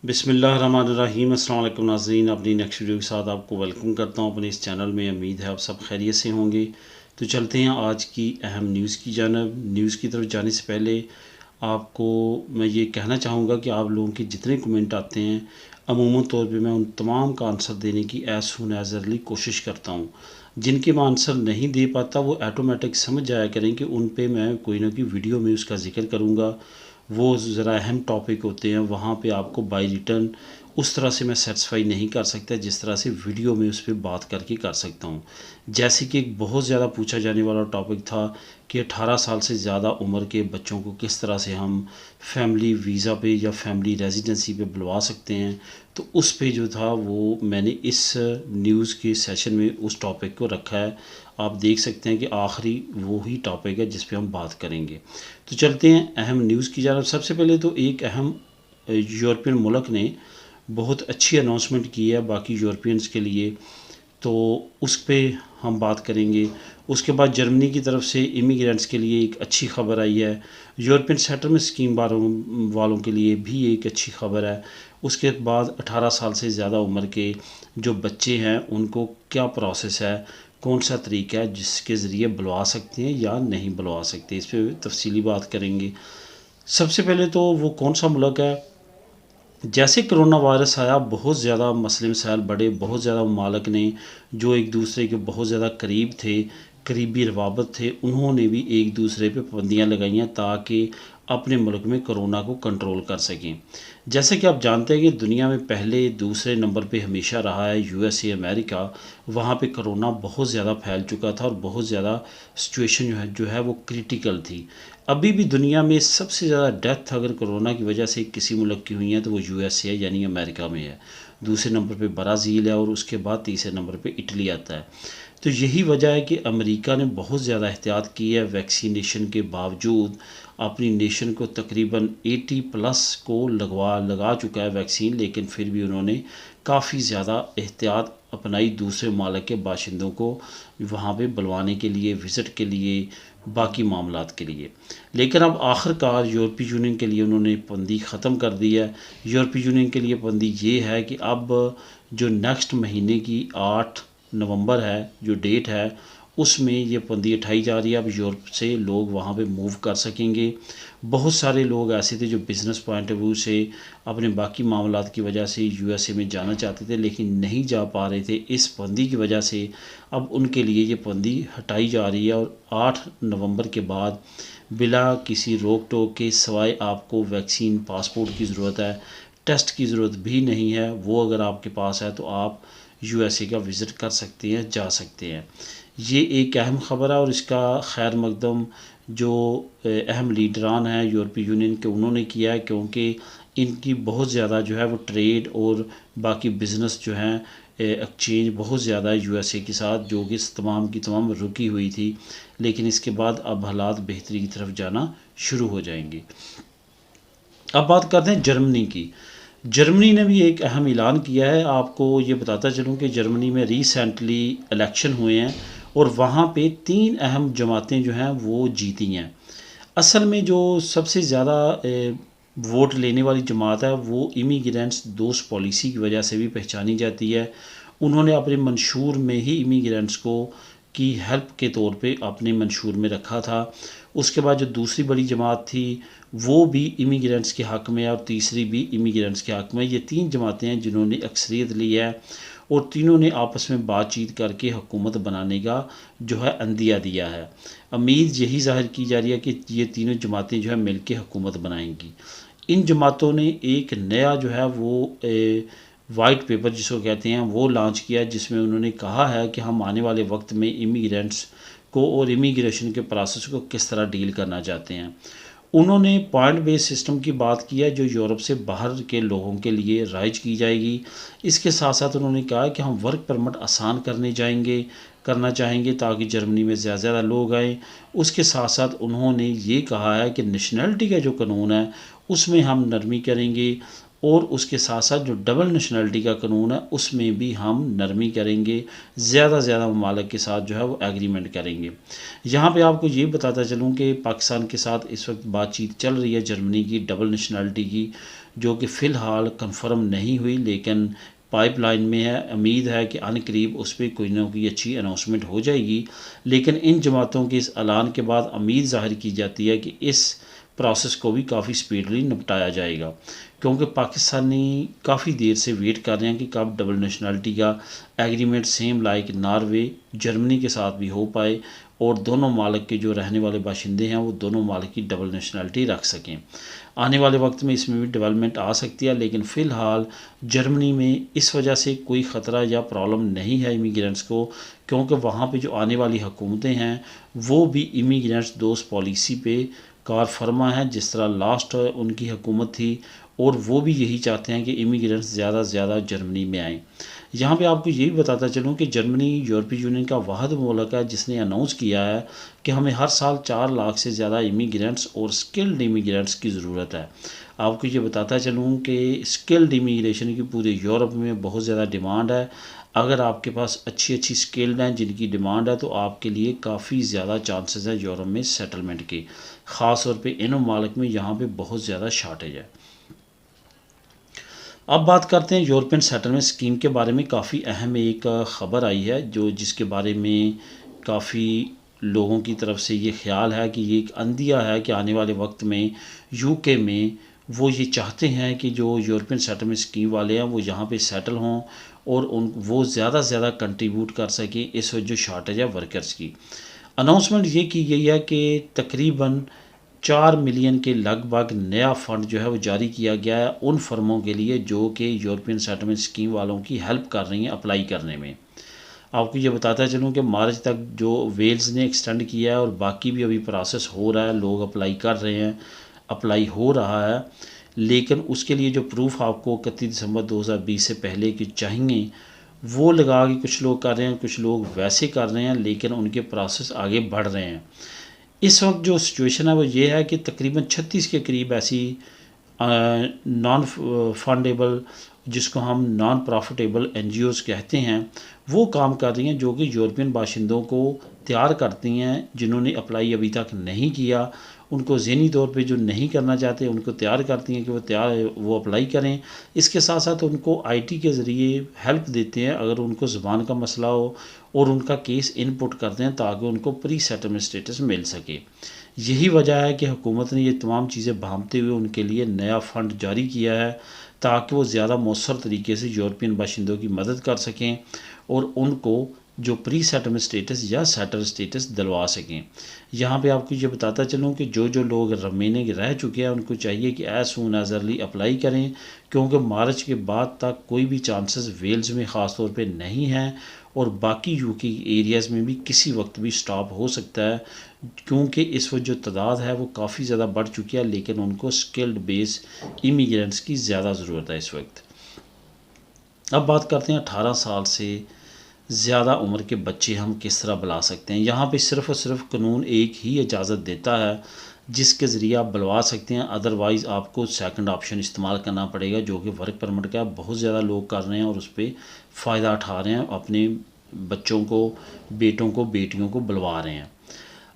بسم اللہ الرحمن الرحیم۔ السلام علیکم ناظرین، اپنی نیکسٹ ویڈیو کے ساتھ آپ کو ویلکم کرتا ہوں اپنے اس چینل میں۔ امید ہے آپ سب خیریت سے ہوں گے۔ تو چلتے ہیں آج کی اہم نیوز کی جانب۔ نیوز کی طرف جانے سے پہلے آپ کو میں یہ کہنا چاہوں گا کہ آپ لوگوں کے جتنے کمنٹ آتے ہیں عموماً طور پہ میں ان تمام کا آنسر دینے کی ایز سون ایز ارلی کوشش کرتا ہوں۔ جن کے میں آنسر نہیں دے پاتا وہ ایٹومیٹک سمجھ جایا کریں کہ ان پہ میں کوئی نہ کوئی ویڈیو میں اس کا ذکر کروں گا۔ وہ ذرا اہم ٹاپک ہوتے ہیں، وہاں پہ آپ کو بائی ریٹرن اس طرح سے میں سیٹسفائی نہیں کر سکتا جس طرح سے ویڈیو میں اس پہ بات کر کے کر سکتا ہوں۔ جیسے کہ ایک بہت زیادہ پوچھا جانے والا ٹاپک تھا کہ 18 سال سے زیادہ عمر کے بچوں کو کس طرح سے ہم فیملی ویزا پہ یا فیملی ریزیڈنسی پہ بلوا سکتے ہیں، تو اس پہ جو تھا وہ میں نے اس نیوز کے سیشن میں اس ٹاپک کو رکھا ہے۔ آپ دیکھ سکتے ہیں کہ آخری وہی ٹاپک ہے جس پہ ہم بات کریں گے۔ تو چلتے ہیں اہم نیوز کی جانب۔ سب سے پہلے تو ایک اہم یورپین ملک نے بہت اچھی اناؤنسمنٹ کی ہے باقی یورپینز کے لیے، تو اس پہ ہم بات کریں گے۔ اس کے بعد جرمنی کی طرف سے امیگرینٹس کے لیے ایک اچھی خبر آئی ہے۔ یورپین سیٹلمنٹ اسکیم والوں کے لیے بھی ایک اچھی خبر ہے۔ اس کے بعد 18 سال سے زیادہ عمر کے جو بچے ہیں ان کو کیا پروسیس ہے، کون سا طریقہ ہے جس کے ذریعے بلوا سکتے ہیں یا نہیں بلوا سکتے، اس پہ تفصیلی بات کریں گے۔ سب سے پہلے تو وہ کون سا ملک ہے؟ جیسے کرونا وائرس آیا بہت زیادہ مسئلے مسائل بڑے، بہت زیادہ ممالک نے جو ایک دوسرے کے بہت زیادہ قریب تھے، قریبی روابط تھے، انہوں نے بھی ایک دوسرے پہ پابندیاں لگائیں تاکہ اپنے ملک میں کرونا کو کنٹرول کر سکیں۔ جیسا کہ آپ جانتے ہیں کہ دنیا میں پہلے دوسرے نمبر پہ ہمیشہ رہا ہے یو ایس اے امریکہ، وہاں پہ کرونا بہت زیادہ پھیل چکا تھا اور بہت زیادہ سچویشن جو ہے وہ کریٹیکل تھی۔ ابھی بھی دنیا میں سب سے زیادہ ڈیتھ اگر کرونا کی وجہ سے کسی ملک کی ہوئی ہیں تو وہ یو ایس اے ہے، یعنی امریکہ میں ہے۔ دوسرے نمبر پہ برازیل ہے اور اس کے بعد تیسرے نمبر پہ اٹلی آتا ہے۔ تو یہی وجہ ہے کہ امریکہ نے بہت زیادہ احتیاط کی ہے، ویکسینیشن کے باوجود اپنی نیشن کو تقریباً 80+ کو لگا چکا ہے ویکسین، لیکن پھر بھی انہوں نے کافی زیادہ احتیاط اپنائی دوسرے ممالک کے باشندوں کو وہاں پہ بلوانے کے لیے، وزٹ کے لیے، باقی معاملات کے لیے۔ لیکن اب آخر کار یورپی یونین کے لیے انہوں نے پابندی ختم کر دی ہے۔ یورپی یونین کے لیے پابندی یہ ہے کہ اب جو نیکسٹ مہینے کی 8 نومبر ہے جو ڈیٹ ہے، اس میں یہ پابندی اٹھائی جا رہی ہے۔ اب یورپ سے لوگ وہاں پہ موو کر سکیں گے۔ بہت سارے لوگ ایسے تھے جو بزنس پوائنٹ آف ویو سے اپنے باقی معاملات کی وجہ سے یو ایس اے میں جانا چاہتے تھے لیکن نہیں جا پا رہے تھے، اس پابندی کی وجہ سے اب ان کے لیے یہ پابندی ہٹائی جا رہی ہے، اور 8 نومبر کے بعد بلا کسی روک ٹوک کے، سوائے آپ کو ویکسین پاسپورٹ کی ضرورت ہے، ٹیسٹ کی ضرورت بھی نہیں ہے، وہ اگر آپ کے پاس ہے تو آپ یو ایس اے کا وزٹ کر سکتے ہیں، جا سکتے ہیں۔ یہ ایک اہم خبر ہے اور اس کا خیر مقدم جو اہم لیڈران ہیں یورپی یونین کے انہوں نے کیا ہے، کیونکہ ان کی بہت زیادہ جو ہے وہ ٹریڈ اور باقی بزنس جو ہیں ایکسچینج بہت زیادہ یو ایس اے کے ساتھ، جو کہ تمام کی تمام رکی ہوئی تھی، لیکن اس کے بعد اب حالات بہتری کی طرف جانا شروع ہو جائیں گے۔ اب بات کرتے ہیں جرمنی کی۔ جرمنی نے بھی ایک اہم اعلان کیا ہے۔ آپ کو یہ بتاتا چلوں کہ جرمنی میں ریسنٹلی الیکشن ہوئے ہیں اور وہاں پہ 3 اہم جماعتیں جو ہیں وہ جیتی ہیں۔ اصل میں جو سب سے زیادہ ووٹ لینے والی جماعت ہے وہ امیگرینٹس دوست پالیسی کی وجہ سے بھی پہچانی جاتی ہے۔ انہوں نے اپنے منشور میں ہی امیگرینٹس کو کی ہیلپ کے طور پہ اپنے منشور میں رکھا تھا۔ اس کے بعد جو دوسری بڑی جماعت تھی وہ بھی امیگرینٹس کے حق میں ہے اور تیسری بھی امیگرینٹس کے حق میں۔ یہ 3 جماعتیں ہیں جنہوں نے اکثریت لی ہے اور تینوں نے آپس میں بات چیت کر کے حکومت بنانے کا جو ہے عندیہ دیا ہے۔ امید یہی ظاہر کی جا رہی ہے کہ یہ تینوں جماعتیں جو ہے مل کے حکومت بنائیں گی۔ ان جماعتوں نے ایک نیا جو ہے وہ وائٹ پیپر جس کو کہتے ہیں وہ لانچ کیا، جس میں انہوں نے کہا ہے کہ ہم آنے والے وقت میں امیگرینٹس کو اور امیگریشن کے پروسیس کو کس طرح ڈیل کرنا چاہتے ہیں۔ انہوں نے پوائنٹ بیس سسٹم کی بات کی ہے جو یورپ سے باہر کے لوگوں کے لیے رائج کی جائے گی۔ اس کے ساتھ ساتھ انہوں نے کہا کہ ہم ورک پرمٹ آسان کرنا چاہیں گے تاکہ جرمنی میں زیادہ زیادہ لوگ آئیں۔ اس کے ساتھ ساتھ انہوں نے یہ کہا ہے کہ نیشنلٹی کا جو قانون ہے اس میں ہم نرمی کریں گے، اور اس کے ساتھ ساتھ جو ڈبل نیشنلٹی کا قانون ہے اس میں بھی ہم نرمی کریں گے، زیادہ ممالک کے ساتھ جو ہے وہ ایگریمنٹ کریں گے۔ یہاں پہ آپ کو یہ بتاتا چلوں کہ پاکستان کے ساتھ اس وقت بات چیت چل رہی ہے جرمنی کی ڈبل نیشنلٹی کی، جو کہ فی الحال کنفرم نہیں ہوئی لیکن پائپ لائن میں ہے۔ امید ہے کہ ان قریب اس پہ کوئی نہ کوئی اچھی اناؤنسمنٹ ہو جائے گی، لیکن ان جماعتوں کے اس اعلان کے بعد امید ظاہر کی جاتی ہے کہ اس پروسیس کو بھی کافی سپیڈلی نپٹایا جائے گا، کیونکہ پاکستانی کافی دیر سے ویٹ کر رہے ہیں کہ کب ڈبل نیشنلٹی کا agreement same like Norway Germany کے ساتھ بھی ہو پائے اور دونوں ممالک کے جو رہنے والے باشندے ہیں وہ دونوں ممالک کی ڈبل نیشنلٹی رکھ سکیں۔ آنے والے وقت میں اس میں بھی ڈیولپمنٹ آ سکتی ہے، لیکن فی الحال جرمنی میں اس وجہ سے کوئی خطرہ یا پرابلم نہیں ہے امیگرینٹس کو، کیونکہ وہاں پہ جو آنے والی حکومتیں ہیں وہ بھی امیگرینٹس دوست پالیسی پہ کار فرما ہے، جس طرح لاسٹ ان کی حکومت تھی، اور وہ بھی یہی چاہتے ہیں کہ امیگرینٹس زیادہ سے زیادہ جرمنی میں آئیں۔ یہاں پہ آپ کو یہ بھی بتاتا چلوں کہ جرمنی یورپی یونین کا واحد ملک ہے جس نے اناؤنس کیا ہے کہ ہمیں ہر سال 4 لاکھ سے زیادہ امیگرینٹس اور سکلڈ امیگرینٹس کی ضرورت ہے۔ آپ کو یہ بتاتا چلوں کہ سکلڈ امیگریشن کی پورے یورپ میں بہت زیادہ ڈیمانڈ ہے۔ اگر آپ کے پاس اچھی سکلڈ ہیں جن کی ڈیمانڈ ہے تو آپ کے لیے کافی زیادہ چانسز ہیں یورپ میں سیٹلمنٹ کے، خاص طور پہ ان ممالک میں یہاں پہ بہت زیادہ شارٹیج ہے۔ اب بات کرتے ہیں یورپین سیٹلمنٹ اسکیم کے بارے میں۔ کافی اہم ایک خبر آئی ہے جس کے بارے میں کافی لوگوں کی طرف سے یہ خیال ہے کہ یہ ایک اندیہ ہے کہ آنے والے وقت میں یو کے میں وہ یہ چاہتے ہیں کہ جو یورپین سیٹلمنٹ اسکیم والے ہیں وہ یہاں پہ سیٹل ہوں اور وہ زیادہ سے زیادہ کنٹریبیوٹ کر سکیں اس وقت جو شارٹیج ہے ورکرز کی۔ اناؤنسمنٹ یہ کی گئی ہے کہ تقریباً 4 ملین کے لگ بھگ نیا فنڈ جو ہے وہ جاری کیا گیا ہے ان فرموں کے لیے جو کہ یورپین سیٹلمنٹ اسکیم والوں کی ہیلپ کر رہی ہیں اپلائی کرنے میں۔ آپ کو یہ بتاتا چلوں کہ مارچ تک جو ویلز نے ایکسٹینڈ کیا ہے اور باقی بھی ابھی پروسیس ہو رہا ہے، لوگ اپلائی کر رہے ہیں، اپلائی ہو رہا ہے، لیکن اس کے لیے جو پروف آپ کو 31 دسمبر 2020 سے پہلے کی چاہیے وہ لگا کے کچھ لوگ کر رہے ہیں، کچھ لوگ ویسے کر رہے ہیں، لیکن ان کے پروسیس آگے بڑھ رہے ہیں۔ اس وقت جو سچویشن ہے وہ یہ ہے کہ تقریباً 36 کے قریب ایسی نان فنڈیبل جس کو ہم non profitable NGOs کہتے ہیں وہ کام کر رہی ہیں، جو کہ یورپین باشندوں کو تیار کرتی ہیں جنہوں نے اپلائی ابھی تک نہیں کیا، ان کو ذہنی طور پہ جو نہیں کرنا چاہتے ان کو تیار کرتی ہیں کہ وہ اپلائی کریں۔ اس کے ساتھ ساتھ ان کو آئی ٹی کے ذریعے ہیلپ دیتے ہیں اگر ان کو زبان کا مسئلہ ہو، اور ان کا کیس ان پٹ کرتے ہیں تاکہ ان کو پری سیٹلمنٹ سٹیٹس مل سکے۔ یہی وجہ ہے کہ حکومت نے یہ تمام چیزیں بھانپتے ہوئے ان کے لیے نیا فنڈ جاری کیا ہے تاکہ وہ زیادہ مؤثر طریقے سے یورپین باشندوں کی مدد کر سکیں اور ان کو جو پری سیٹلمنٹ سٹیٹس یا سیٹل سٹیٹس دلوا سکیں۔ یہاں پہ آپ کو یہ بتاتا چلوں کہ جو لوگ رمینے کے رہ چکے ہیں ان کو چاہیے کہ as soon as early apply کریں، کیونکہ مارچ کے بعد تک کوئی بھی چانسز ویلز میں خاص طور پہ نہیں ہیں، اور باقی یو کے ایریاز میں بھی کسی وقت بھی سٹاپ ہو سکتا ہے، کیونکہ اس وقت جو تعداد ہے وہ کافی زیادہ بڑھ چکی ہے، لیکن ان کو سکلڈ بیس امیگرینٹس کی زیادہ ضرورت ہے اس وقت۔ اب بات کرتے ہیں 18 سال سے زیادہ عمر کے بچے ہم کس طرح بلا سکتے ہیں۔ یہاں پہ صرف اور صرف قانون ایک ہی اجازت دیتا ہے جس کے ذریعے آپ بلوا سکتے ہیں، ادروائز آپ کو سیکنڈ آپشن استعمال کرنا پڑے گا جو کہ ورک پرمٹ کا بہت زیادہ لوگ کر رہے ہیں اور اس پہ فائدہ اٹھا رہے ہیں، اپنے بچوں کو، بیٹوں کو، بیٹیوں کو بلوا رہے ہیں۔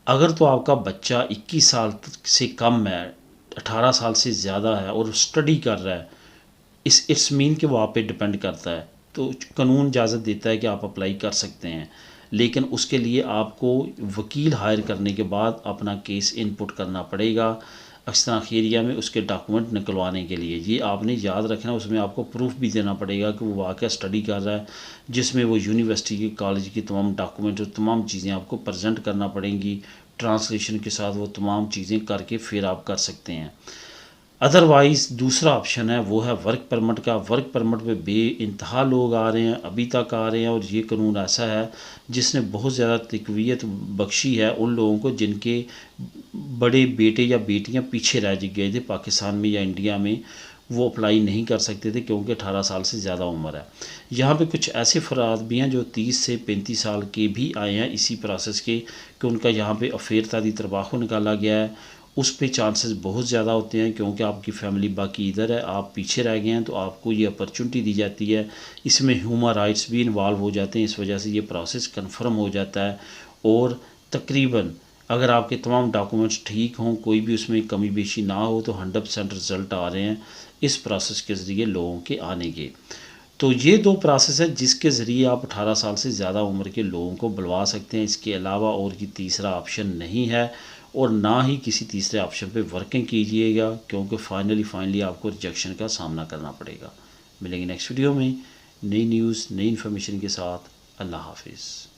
اگر تو آپ کا بچہ 21 سال سے کم ہے، 18 سال سے زیادہ ہے اور اسٹڈی کر رہا ہے، اس مین کہ وہ آپ پہ ڈپینڈ کرتا ہے، تو قانون اجازت دیتا ہے کہ آپ اپلائی کر سکتے ہیں، لیکن اس کے لیے آپ کو وکیل ہائر کرنے کے بعد اپنا کیس ان پٹ کرنا پڑے گا اکثر خیریہ میں اس کے ڈاکومنٹ نکلوانے کے لیے۔ یہ آپ نے یاد رکھنا، اس میں آپ کو پروف بھی دینا پڑے گا کہ وہ واقعہ اسٹڈی کر رہا ہے، جس میں وہ یونیورسٹی کی، کالج کی تمام ڈاکومنٹ اور تمام چیزیں آپ کو پریزنٹ کرنا پڑیں گی، ٹرانسلیشن کے ساتھ وہ تمام چیزیں کر کے پھر آپ کر سکتے ہیں۔ ادروائز دوسرا آپشن ہے وہ ہے ورک پرمٹ کا۔ ورک پرمٹ پہ بے انتہا لوگ آ رہے ہیں، ابھی تک آ رہے ہیں، اور یہ قانون ایسا ہے جس نے بہت زیادہ تقویت بخشی ہے ان لوگوں کو جن کے بڑے بیٹے یا بیٹیاں پیچھے رہ گئے تھے پاکستان میں یا انڈیا میں، وہ اپلائی نہیں کر سکتے تھے کیونکہ 18 سال سے زیادہ عمر ہے۔ یہاں پہ کچھ ایسے افراد بھی ہیں جو 30 سے 35 سال کے بھی آئے ہیں اسی پروسیس کے، کہ ان کا یہاں پہ افیر تادی ترباخو نکالا گیا ہے، اس پہ چانسز بہت زیادہ ہوتے ہیں کیونکہ آپ کی فیملی باقی ادھر ہے، آپ پیچھے رہ گئے ہیں، تو آپ کو یہ اپرچونٹی دی جاتی ہے۔ اس میں ہیومن رائٹس بھی انوالو ہو جاتے ہیں، اس وجہ سے یہ پروسیس کنفرم ہو جاتا ہے، اور تقریباً اگر آپ کے تمام ڈاکومنٹس ٹھیک ہوں، کوئی بھی اس میں کمی بیشی نہ ہو، تو 100% رزلٹ آ رہے ہیں اس پروسیس کے ذریعے لوگوں کے آنے کے۔ تو یہ دو پروسیس ہے جس کے ذریعے آپ 18 سال سے زیادہ عمر کے لوگوں کو بلوا سکتے ہیں۔ اس کے علاوہ اور کی تیسرا آپشن نہیں ہے، اور نہ ہی کسی تیسرے آپشن پہ ورکنگ کیجیے گا، کیونکہ فائنلی آپ کو ریجیکشن کا سامنا کرنا پڑے گا۔ ملیں گے نیکسٹ ویڈیو میں نئی نیوز نئی انفارمیشن کے ساتھ۔ اللہ حافظ۔